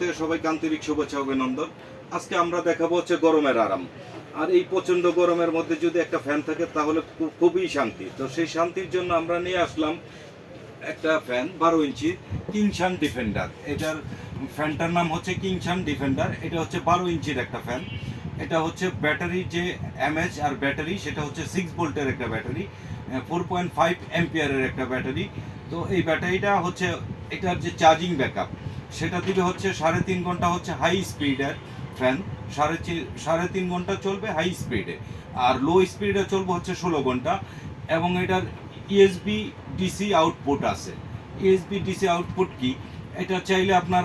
থেকে সবাইকে আন্তরিক শুভেচ্ছা অভিনন্দন। আজকে আমরা দেখাবো হচ্ছে গরমের আরাম। আর এই প্রচণ্ড গরমের মধ্যে যদি একটা ফ্যান থাকে তাহলে খুবই শান্তি। তো সেই শান্তির জন্য আমরা নিয়ে আসলাম একটা ফ্যান 12 ইঞ্চি কিংশান ডিফেন্ডার। এটার ফ্যানটার নাম হচ্ছে কিংশান ডিফেন্ডার। এটা হচ্ছে 12 ইঞ্চির একটা ফ্যান। এটা হচ্ছে ব্যাটারি যে এমএচ আর ব্যাটারি সেটা হচ্ছে 6 ভোল্টের একটা ব্যাটারি, 4.5 অ্যাম্পিয়ারের একটা ব্যাটারি। তো এই ব্যাটারিটা হচ্ছে এটার যে চার্জিং ব্যাকআপ সেটা দিবে হচ্ছে 3.5 ঘন্টা হচ্ছে হাই স্পিডের ফ্যান, 3.5 ঘন্টা চলবে হাই স্পিডে, আর লো স্পিডে চলবে হচ্ছে 16 ঘন্টা। এবং এটার ইউএসবি ডিসি আউটপুট আছে। ইউএসবি ডিসি আউটপুট কি? এটা চাইলে আপনার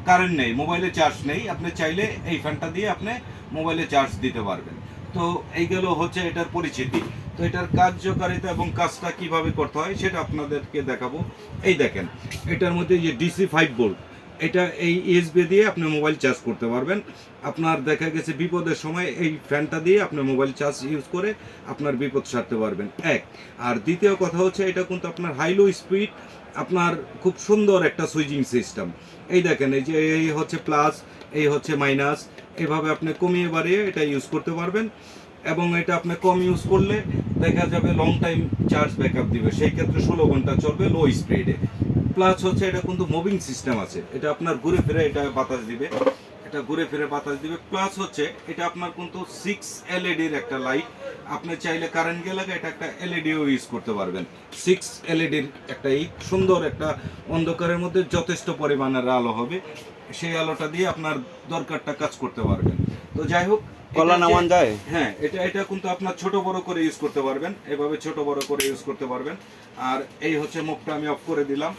কারেন্ট নেই, মোবাইলে চার্জ নেই, আপনি চাইলে এই ফ্যানটা দিয়ে আপনি মোবাইলে চার্জ দিতে পারবেন। তো এই গেল হচ্ছে এটার পরিচিতি। তো এটার কার্যকারিতা এবং কাজটা কিভাবে করতে হয় সেটা আপনাদেরকে দেখাবো। এই দেখেন, এটার মধ্যে যে ডিসি 5 ভোল্ট, এটা এই ইউএসবি দিয়ে আপনি মোবাইল চার্জ করতে পারবেন। আপনার দেখা গেছে বিপদের সময় এই ফ্যানটা দিয়ে আপনি মোবাইল চার্জ ইউজ করে আপনার বিপদ সারতে পারবেন, এক। আর দ্বিতীয় কথা হচ্ছে এটা কিন্তু আপনার হাই লো স্পিড, আপনার খুব সুন্দর একটা সুইচিং সিস্টেম। এই দেখেন, এই যে এই হচ্ছে প্লাস, এই হচ্ছে মাইনাস, এভাবে আপনি কমিয়ে বাড়িয়ে এটা ইউজ করতে পারবেন। এবং এটা আপনি কম ইউজ করলে দেখা যাবে লং টাইম চার্জ ব্যাকআপ দিবে, সেই ক্ষেত্রে 16 ঘন্টা চলবে লো স্পিডে। প্লাস হচ্ছে এটা কিন্তু মুভিং সিস্টেম আছে, এটা আপনার ঘুরে ফিরে এটা বাতাস দিবে, এটা ঘুরে ফিরে বাতাস দিবে। প্লাস হচ্ছে এটা আপনার কিন্তু 6 এলইডির একটা লাইট, আপনি চাইলে কারেন্ট গেলে এটা একটা এলইডিও ইউজ করতে পারবেন। 6 এলইডির একটা সুন্দর একটা অন্ধকারের মধ্যে যথেষ্ট পরিমাণের আলো হবে, সেই আলোটা দিয়ে আপনার দরকারটা কাজ করতে পারবেন। তো যাই হোক, কলা নামান যায়। হ্যাঁ, এটা কিন্তু আপনার ছোট বড় করে ইউজ করতে পারবেন, এভাবে ছোট বড় করে ইউজ করতে পারবেন। আর এই হচ্ছে মুখটা আমি অফ করে দিলাম।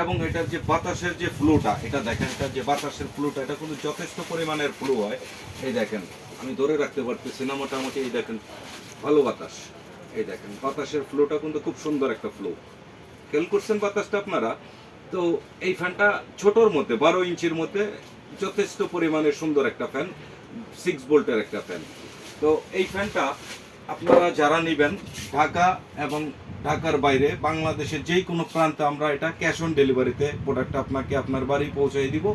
এবং এটার যে বাতাসের যে ফ্লোটা, এটা দেখেন, এটার যে বাতাসের ফ্লোটা এটা কিন্তু যথেষ্ট পরিমাণের ফ্লো হয়। এই দেখেন, আমি ধরে রাখতে পারতেছি না, মোটামুটি এই দেখেন ভালো বাতাস। এই দেখেন বাতাসের ফ্লোটা কিন্তু খুব সুন্দর একটা ফ্লো, খেয়াল করছেন বাতাসটা আপনারা? তো এই ফ্যানটা ছোটোর মধ্যে 12 ইঞ্চির মধ্যে যথেষ্ট পরিমাণে সুন্দর একটা ফ্যান, 6 ভোল্টের একটা ফ্যান। তো এই ফ্যানটা আপনারা যারা নেবেন ঢাকা এবং ঢাকার বাইরে বাংলাদেশের যেই কোনো প্রান্তে আমরা এটা ক্যাশ অন ডেলিভারিতে প্রোডাক্টটা আপনাকে আপনার বাড়ি পৌঁছে দিব,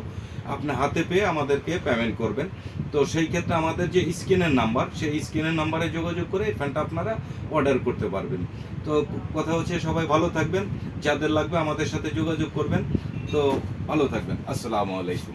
আপনি হাতে পেয়ে আমাদেরকে পেমেন্ট করবেন। তো সেই ক্ষেত্রে আমাদের যে স্ক্রিনের নাম্বার, সেই স্ক্রিনের নাম্বারে যোগাযোগ করে এই ফ্যানটা আপনারা অর্ডার করতে পারবেন। তো কথা হচ্ছে সবাই ভালো থাকবেন, যাদের লাগবে আমাদের সাথে যোগাযোগ করবেন। তো ভালো থাকবেন, আসসালামু আলাইকুম।